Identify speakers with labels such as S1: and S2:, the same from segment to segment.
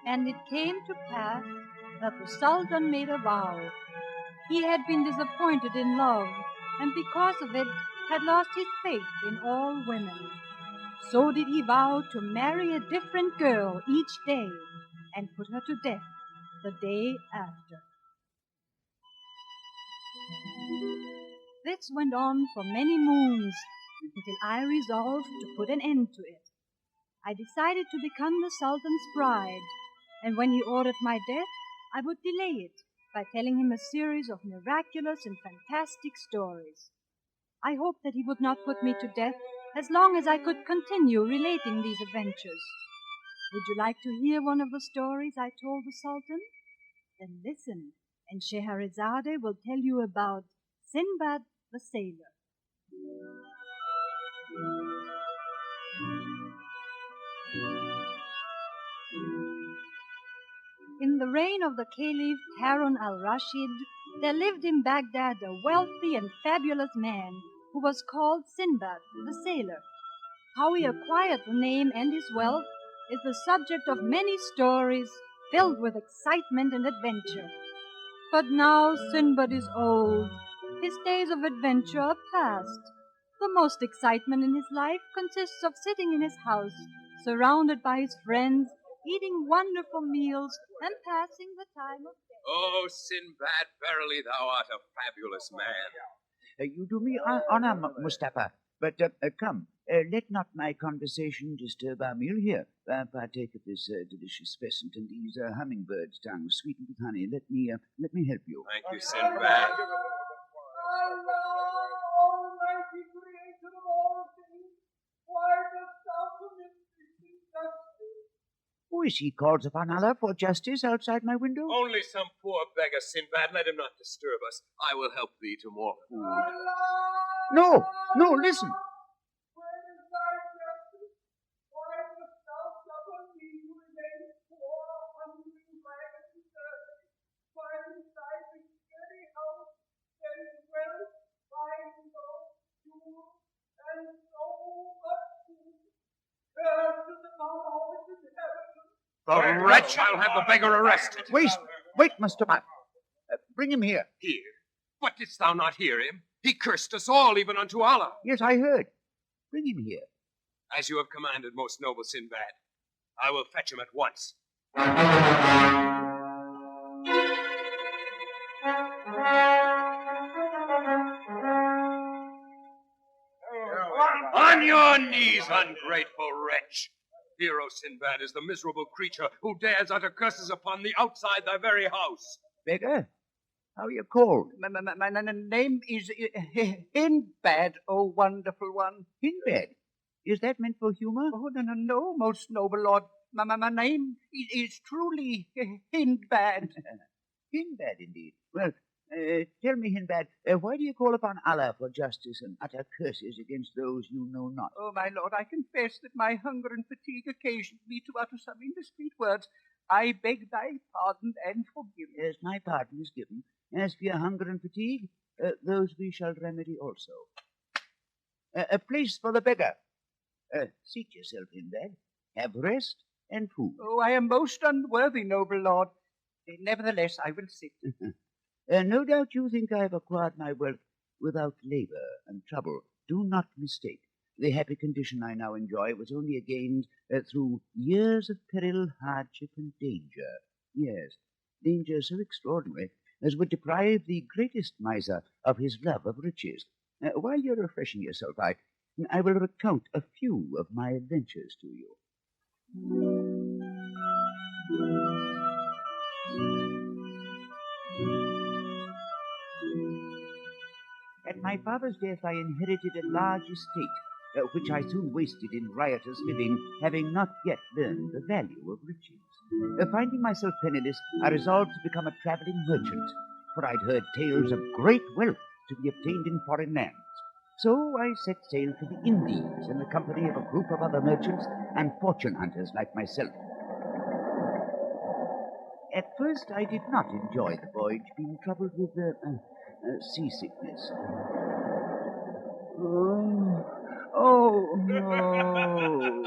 S1: And it came to pass that the Sultan made a vow. He had been disappointed in love, and because of it had lost his faith in all women. So did he vow to marry a different girl each day and put her to death the day after. This went on for many moons until I resolved to put an end to it. I decided to become the Sultan's bride, and when he ordered my death, I would delay it by telling him a series of miraculous and fantastic stories. I hoped that he would not put me to death as long as I could continue relating these adventures. Would you like to hear one of the stories I told the Sultan? Then listen, and Scheherazade will tell you about Sinbad the Sailor. In the reign of the Caliph Harun al-Rashid, there lived in Baghdad a wealthy and fabulous man who was called Sinbad the Sailor. How he acquired the name and his wealth is the subject of many stories filled with excitement and adventure. But now Sinbad is old. His days of adventure are past. The most excitement in his life consists of sitting in his house, surrounded by his friends, eating wonderful meals, and passing the time of day.
S2: Oh, Sinbad, verily thou art a fabulous man.
S3: You do me honor, Mustafa. But come, let not my conversation disturb our meal here. Partake of this delicious pheasant and these hummingbirds' tongues sweetened with honey. Let me help you.
S2: Thank you, Sinbad.
S4: Allah, Almighty Creator of all things, why dost thou commit this injustice?
S3: Who is he calls upon Allah for justice outside my window?
S2: Only some poor beggar, Sinbad. Let him not disturb us. I will help thee to more food.
S3: No, listen.
S4: Where is thy justice? Why dost thou suffer me to remain poor, hungry, ragged, and dirty, while inside this very house there is wealth, fine clothes, jewels, and so much food? Curses upon all that is heaven.
S2: The wretch, I'll have the beggar arrested.
S3: Wait, Mustafa. Bring him here.
S2: Here? But didst thou not hear him? He cursed us all, even unto Allah.
S3: Yes, I heard. Bring him here.
S2: As you have commanded, most noble Sinbad. I will fetch him at once. On your knees, ungrateful wretch. Here, O Sinbad, is the miserable creature who dares utter curses upon thee outside thy very house.
S3: Beggar, how are you called?
S5: My name is Sinbad, O wonderful one.
S3: Sinbad. Is that meant for humor?
S5: Oh, no, most noble lord. My name is truly Sinbad.
S3: Sinbad, indeed. Well, tell me, Sinbad, why do you call upon Allah for justice and utter curses against those you know not?
S5: Oh, my lord, I confess that my hunger and fatigue occasioned me to utter some indiscreet words. I beg thy pardon and forgiveness.
S3: Yes, my pardon is given. As for your hunger and fatigue, those we shall remedy also. A place for the beggar. Seat yourself, Sinbad. Have rest and food.
S5: Oh, I am most unworthy, noble lord. Nevertheless, I will sit.
S3: No doubt you think I have acquired my wealth without labor and trouble. Do not mistake. The happy condition I now enjoy was only gained through years of peril, hardship, and danger. Yes, danger so extraordinary as would deprive the greatest miser of his love of riches. While you're refreshing yourself, I will recount a few of my adventures to you. At my father's death, I inherited a large estate, which I soon wasted in riotous living, having not yet learned the value of riches. Finding myself penniless, I resolved to become a traveling merchant, for I'd heard tales of great wealth to be obtained in foreign lands. So I set sail for the Indies in the company of a group of other merchants and fortune hunters like myself. At first, I did not enjoy the voyage, being troubled with seasickness. Oh, no.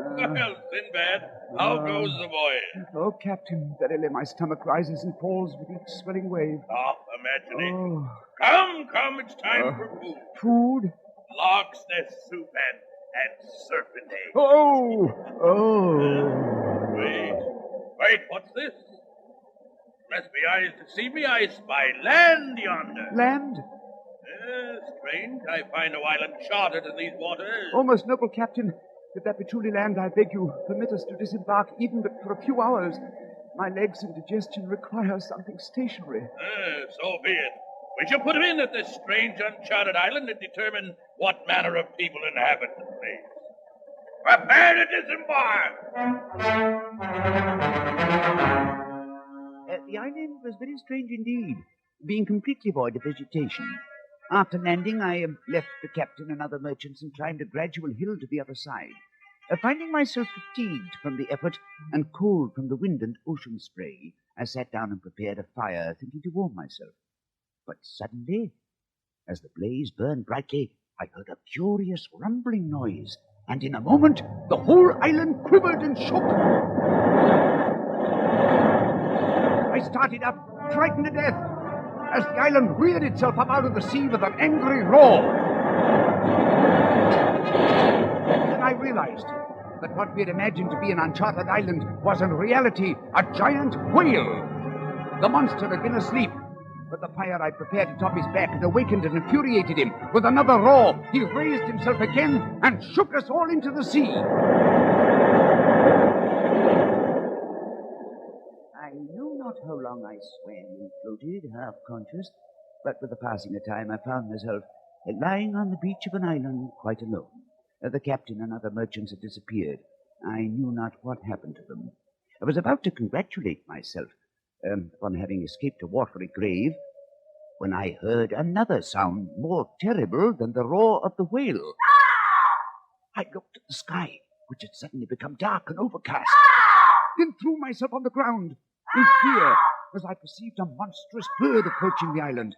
S2: Well, Sinbad, how goes the voyage?
S3: Oh, Captain, verily my stomach rises and falls with each swelling wave.
S2: Ah, imagination.
S3: Oh,
S2: Come, it's time for food.
S3: food?
S2: Lobster soup and serpent eggs.
S3: Oh.
S2: Wait, what's this? Bless me eyes to see me, I spy land yonder.
S3: Land?
S2: Strange, I find no island charted in these waters.
S3: Oh, most noble Captain, if that be truly land, I beg you, permit us to disembark even but for a few hours. My legs and digestion require something stationary.
S2: So be it. We shall put him in at this strange, uncharted island and determine what manner of people inhabit the place. Prepare to disembark!
S3: The island was very strange indeed, being completely void of vegetation. After landing, I left the captain and other merchants and climbed a gradual hill to the other side. Finding myself fatigued from the effort and cold from the wind and ocean spray, I sat down and prepared a fire, thinking to warm myself. But suddenly, as the blaze burned brightly, I heard a curious rumbling noise, and in a moment, the whole island quivered and shook. I started up, frightened to death, as the island reared itself up out of the sea with an angry roar. Then I realized that what we had imagined to be an uncharted island was in reality a giant whale. The monster had been asleep, but the fire I prepared atop his back had awakened and infuriated him. With another roar, he raised himself again and shook us all into the sea. I know not how long I swam and floated, half conscious, but with the passing of time I found myself lying on the beach of an island quite alone. The captain and other merchants had disappeared. I knew not what happened to them. I was about to congratulate myself upon having escaped a watery grave when I heard another sound more terrible than the roar of the whale. I looked at the sky, which had suddenly become dark and overcast, then threw myself on the ground in fear as I perceived a monstrous bird approaching the island.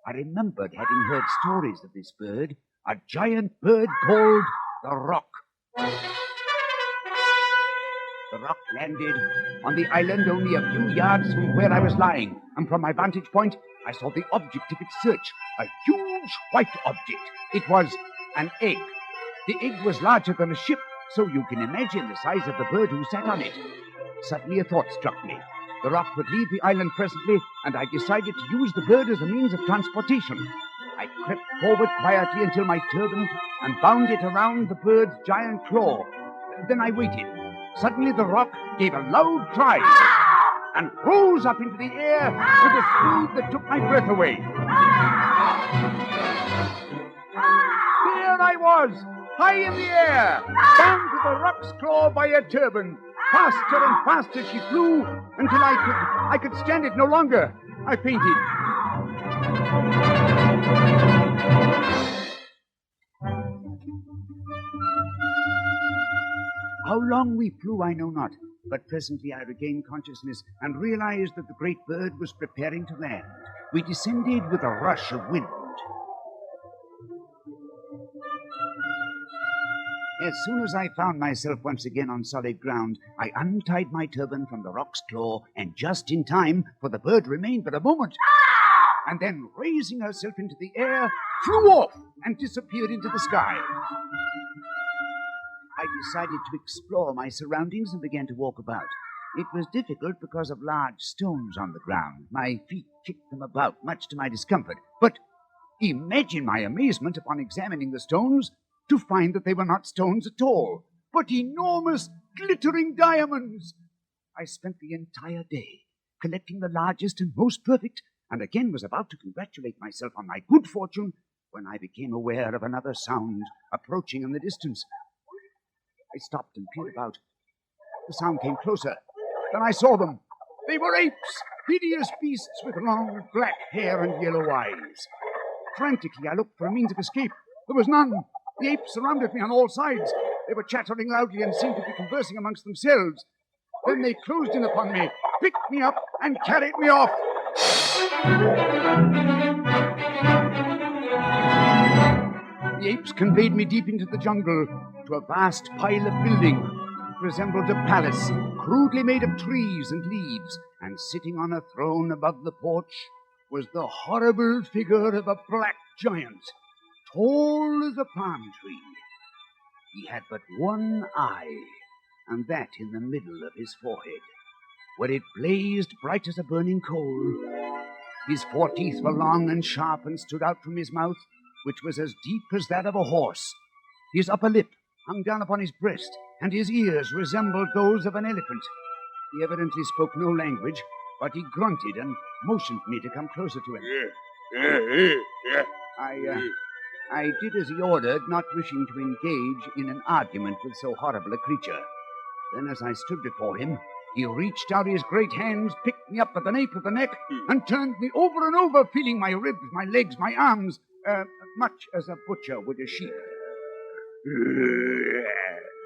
S3: I remembered having heard stories of this bird, a giant bird called the Roc. The Roc landed on the island only a few yards from where I was lying, and from my vantage point, I saw the object of its search, a huge white object. It was an egg. The egg was larger than a ship, so you can imagine the size of the bird who sat on it. Suddenly a thought struck me. The Roc would leave the island presently, and I decided to use the bird as a means of transportation. I crept forward quietly until my turban and bound it around the bird's giant claw. Then I waited. Suddenly the Roc gave a loud cry and rose up into the air with a speed that took my breath away. There I was, high in the air, bound to the Roc's claw by a turban. Faster and faster she flew until I could stand it no longer. I fainted. How long we flew, I know not, but presently I regained consciousness and realized that the great bird was preparing to land. We descended with a rush of wind. As soon as I found myself once again on solid ground, I untied my turban from the Roc's claw, and just in time, for the bird remained but a moment, and then, raising herself into the air, flew off and disappeared into the sky. I decided to explore my surroundings and began to walk about. It was difficult because of large stones on the ground. My feet kicked them about, much to my discomfort. But imagine my amazement upon examining the stones to find that they were not stones at all, but enormous, glittering diamonds. I spent the entire day collecting the largest and most perfect, and again was about to congratulate myself on my good fortune when I became aware of another sound approaching in the distance. I stopped and peered about. The sound came closer. Then I saw them. They were apes, hideous beasts with long black hair and yellow eyes. Frantically, I looked for a means of escape. There was none. The apes surrounded me on all sides. They were chattering loudly and seemed to be conversing amongst themselves. Then they closed in upon me, picked me up, and carried me off. The apes conveyed me deep into the jungle to a vast pile of building. resembled a palace, crudely made of trees and leaves, and sitting on a throne above the porch was the horrible figure of a black giant, tall as a palm tree. He had but one eye, and that in the middle of his forehead, where it blazed bright as a burning coal. His 4 teeth were long and sharp and stood out from his mouth, which was as deep as that of a horse. His upper lip hung down upon his breast, and his ears resembled those of an elephant. He evidently spoke no language, but he grunted and motioned me to come closer to him. I did as he ordered, not wishing to engage in an argument with so horrible a creature. Then, as I stood before him, he reached out his great hands, picked me up at the nape of the neck, and turned me over and over, feeling my ribs, my legs, my arms, much as a butcher would a sheep.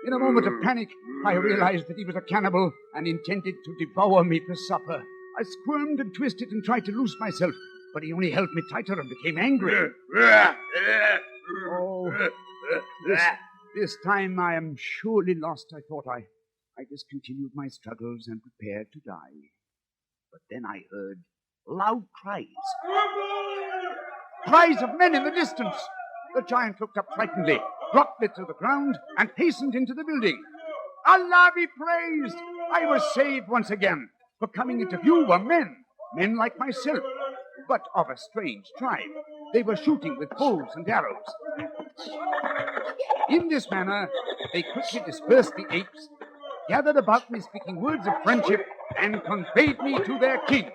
S3: In a moment of panic, I realized that he was a cannibal and intended to devour me for supper. I squirmed and twisted and tried to loose myself, but he only held me tighter and became angry. Oh, this time I am surely lost, I thought. I discontinued my struggles and prepared to die. But then I heard loud cries. Cries of men in the distance. The giant looked up frightenedly, dropped it to the ground, and hastened into the building. Allah be praised! I was saved once again. For coming into view were men like myself, but of a strange tribe. They were shooting with bows and arrows. In this manner, they quickly dispersed the apes, gathered about me speaking words of friendship, and conveyed me to their king.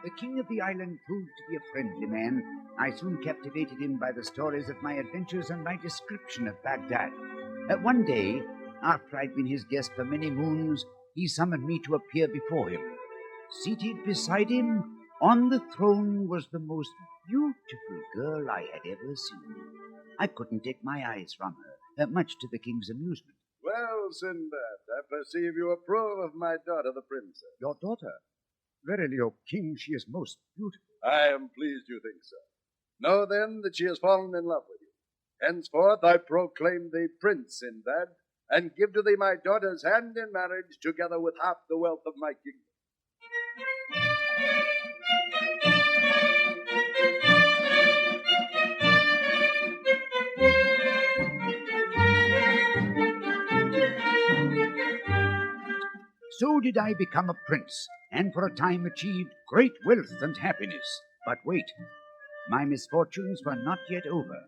S3: The king of the island proved to be a friendly man. I soon captivated him by the stories of my adventures and my description of Baghdad. One day, after I'd been his guest for many moons, he summoned me to appear before him. Seated beside him on the throne was the most beautiful girl I had ever seen. I couldn't take my eyes from her, much to the king's amusement.
S6: Well, Sinbad, I perceive you approve of my daughter, the princess.
S3: Your daughter? Verily, O king, she is most beautiful.
S6: I am pleased you think so. Know, then, that she has fallen in love with you. Henceforth I proclaim thee Prince Sinbad, and give to thee my daughter's hand in marriage, together with half the wealth of my kingdom.
S3: So did I become a prince, and for a time achieved great wealth and happiness. But wait, my misfortunes were not yet over.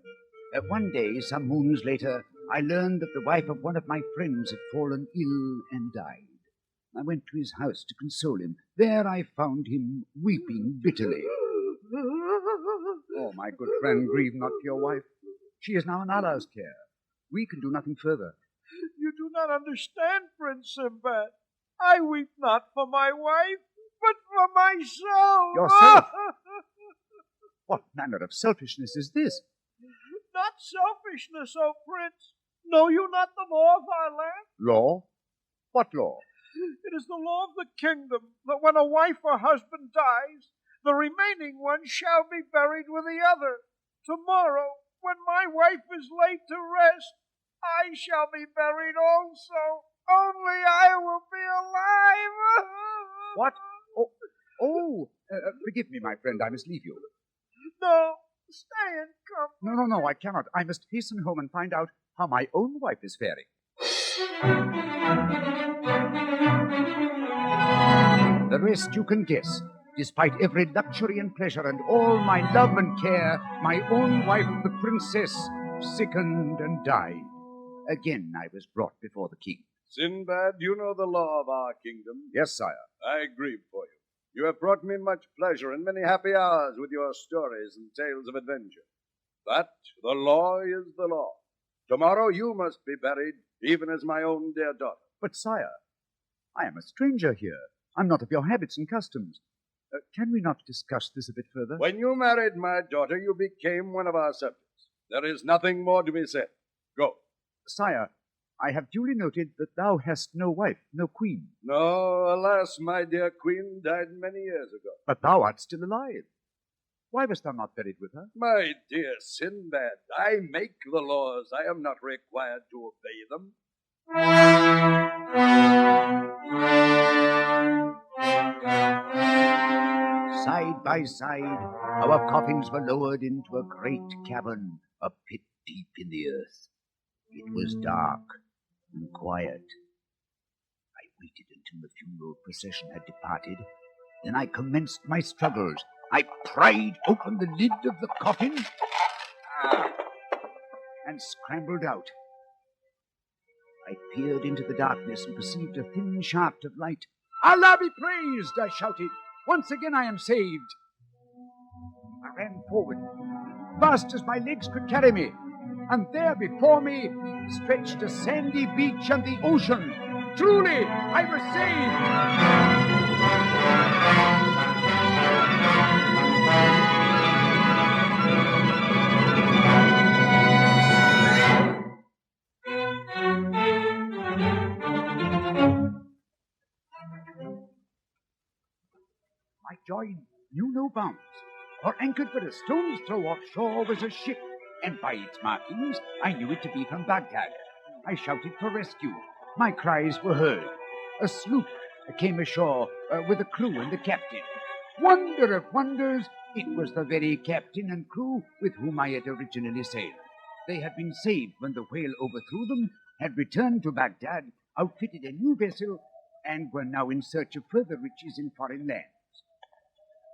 S3: One day, some moons later, I learned that the wife of one of my friends had fallen ill and died. I went to his house to console him. There I found him weeping bitterly. Oh, my good friend, grieve not for your wife. She is now in Allah's care. We can do nothing further.
S4: You do not understand, Prince Sinbad. I weep not for my wife, but for myself.
S3: Yourself? What manner of selfishness is this?
S4: Not selfishness, O Prince. Know you not the law of our land?
S3: Law? What law?
S4: It is the law of the kingdom that when a wife or husband dies, the remaining one shall be buried with the other. Tomorrow, when my wife is laid to rest, I shall be buried also. Only I will be alive.
S3: What? Forgive me, my friend. I must leave you.
S4: No, stay and come.
S3: No, I cannot. I must hasten home and find out how my own wife is faring. The rest you can guess. Despite every luxury and pleasure and all my love and care, my own wife, the princess, sickened and died. Again I was brought before the king.
S6: Sinbad, you know the law of our kingdom.
S3: Yes, sire.
S6: I grieve for you. You have brought me much pleasure and many happy hours with your stories and tales of adventure. But the law is the law. Tomorrow you must be buried, even as my own dear daughter.
S7: But, sire, I am a stranger here. I'm not of your habits and customs. Can we not discuss this a bit further?
S6: When you married my daughter, you became one of our subjects. There is nothing more to be said. Go.
S7: Sire, I have duly noted that thou hast no wife, no queen.
S6: No, alas, my dear queen died many years ago.
S7: But thou art still alive. Why wast thou not buried with her?
S6: My dear Sinbad, I make the laws. I am not required to obey them.
S3: Side by side, our coffins were lowered into a great cavern, a pit deep in the earth. It was dark and quiet. I waited until the funeral procession had departed. Then I commenced my struggles. I pried open the lid of the coffin and scrambled out. I peered into the darkness and perceived a thin shaft of light.
S7: Allah be praised, I shouted. Once again I am saved. I ran forward, fast as my legs could carry me, and there before me stretched a sandy beach and the ocean. Truly, I was saved. My joy knew no bounds, for anchored but a stone's throw offshore was a ship, and by its markings I knew it to be from Baghdad. I shouted for rescue. My cries were heard. A sloop came ashore with a crew and the captain. Wonder of wonders, it was the very captain and crew with whom I had originally sailed. They had been saved when the whale overthrew them, had returned to Baghdad, outfitted a new vessel, and were now in search of further riches in foreign lands.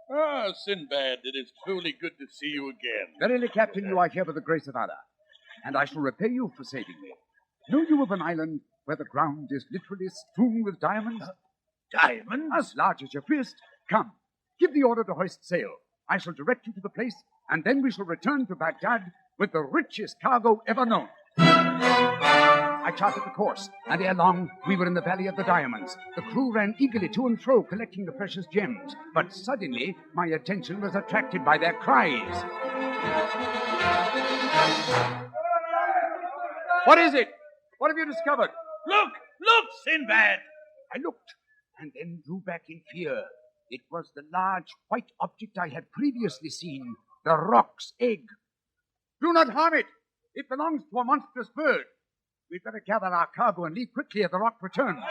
S2: Ah, Sinbad, it is truly good to see you again.
S7: Verily, Captain, you are here by the grace of Allah, and I shall repay you for saving me. Know you of an island where the ground is literally strewn with diamonds?
S2: Diamonds?
S7: As large as your fist. Come, give the order to hoist sail. I shall direct you to the place, and then we shall return to Baghdad with the richest cargo ever known. I charted the course, and ere long we were in the Valley of the Diamonds. The crew ran eagerly to and fro, collecting the precious gems. But suddenly my attention was attracted by their cries. What is it? What have you discovered?
S2: Look! Look, Sinbad!
S7: I looked, and then drew back in fear. It was the large white object I had previously seen, the roc's egg. Do not harm it. It belongs to a monstrous bird. We'd better gather our cargo and leave quickly as the rock returns.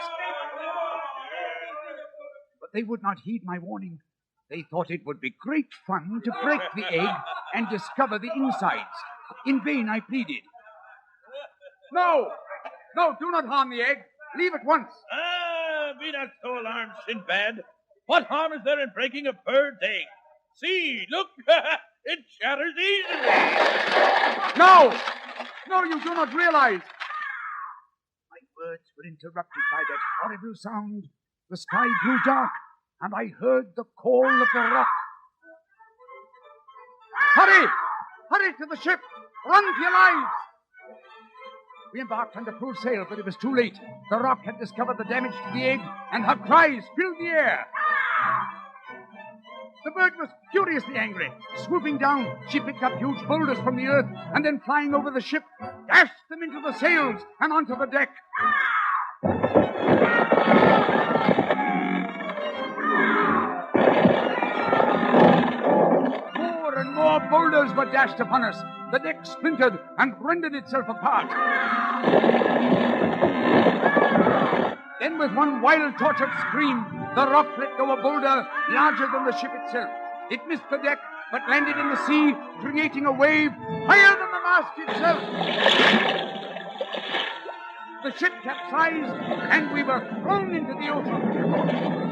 S7: But they would not heed my warning. They thought it would be great fun to break the egg and discover the insides. In vain I pleaded. No! No, do not harm the egg. Leave at once.
S2: Ah, be not so alarmed, Sinbad. What harm is there in breaking a bird's egg? See, look, it shatters easily.
S7: No! No, you do not realize. My words were interrupted by that horrible sound. The sky grew dark, and I heard the call of the rock. Hurry! Hurry to the ship! Run for your lives! We embarked under full sail, but it was too late. The rock had discovered the damage to the egg, and her cries filled the air. The bird was furiously angry. Swooping down, she picked up huge boulders from the earth, and then flying over the ship, dashed them into the sails and onto the deck. More and more boulders were dashed upon us. The deck splintered and rendered itself apart. Then with one wild, tortured scream, the rock let go a boulder larger than the ship itself. It missed the deck, but landed in the sea, creating a wave higher than the mast itself. The ship capsized, and we were thrown into the ocean.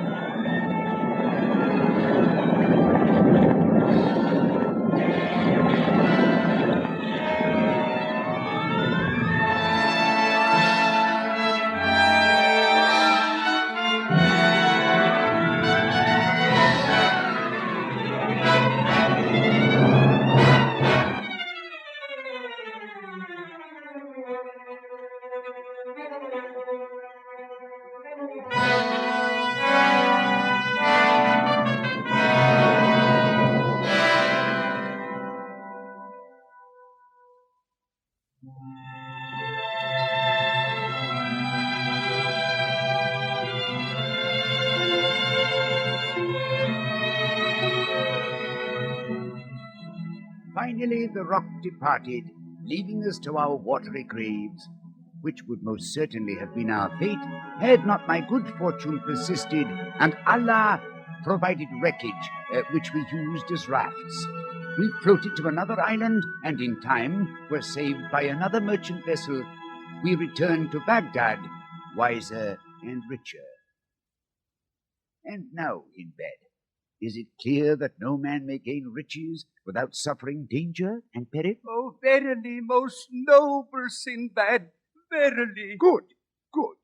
S3: finally the rock departed, leaving us to our watery graves, which would most certainly have been our fate had not my good fortune persisted, and Allah provided wreckage, which we used as rafts. We floated to another island, and in time were saved by another merchant vessel. We returned to Baghdad, wiser and richer. And now, Sinbad, is it clear that no man may gain riches without suffering danger and peril?
S5: Oh, verily, most noble Sinbad, verily.
S3: Good, good.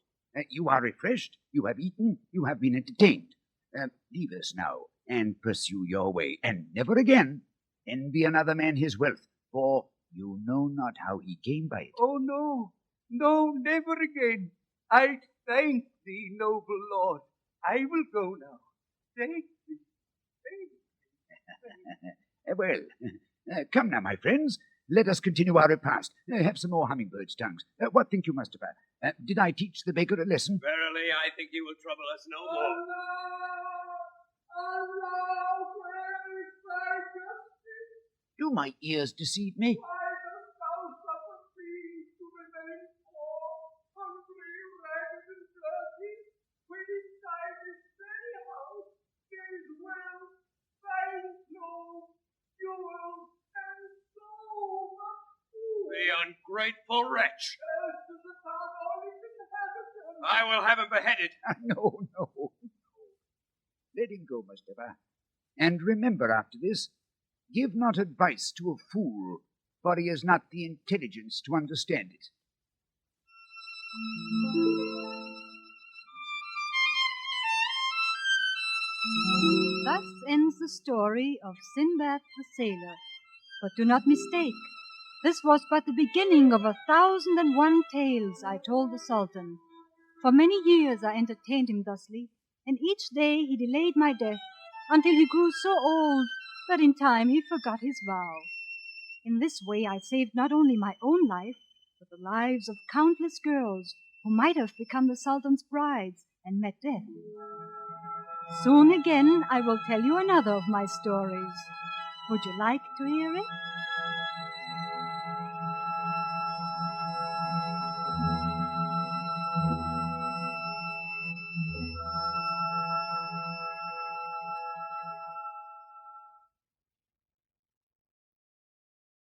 S3: You are refreshed, you have eaten, you have been entertained. Leave us now, and pursue your way, and never again envy another man his wealth, for you know not how he came by it.
S5: Oh, no, no, never again. I thank thee, noble Lord. I will go now. Thank thee.
S3: Well, come now, my friends. Let us continue our repast. Have some more hummingbirds' tongues. What think you, Mustafa? Did I teach the baker a lesson?
S8: Verily, I think he will trouble us no more.
S4: Allah, where is thy justice?
S3: Do my ears deceive me?
S4: Why dost thou suffer me to remain poor, hungry, ragged, and dirty, when inside this very house there is wealth, fine clothes, jewels, and so much food?
S8: The ungrateful wretch.
S4: As to the town all its inhabitants.
S8: I will have him beheaded.
S3: No. Let him go, Mustafa. And remember after this, give not advice to a fool, for he has not the intelligence to understand it.
S1: Thus ends the story of Sinbad the Sailor. But do not mistake, this was but the beginning of 1,001 tales I told the Sultan. For many years I entertained him thusly, and each day he delayed my death until he grew so old that in time he forgot his vow. In this way I saved not only my own life, but the lives of countless girls who might have become the Sultan's brides and met death. Soon again I will tell you another of my stories. Would you like to hear it?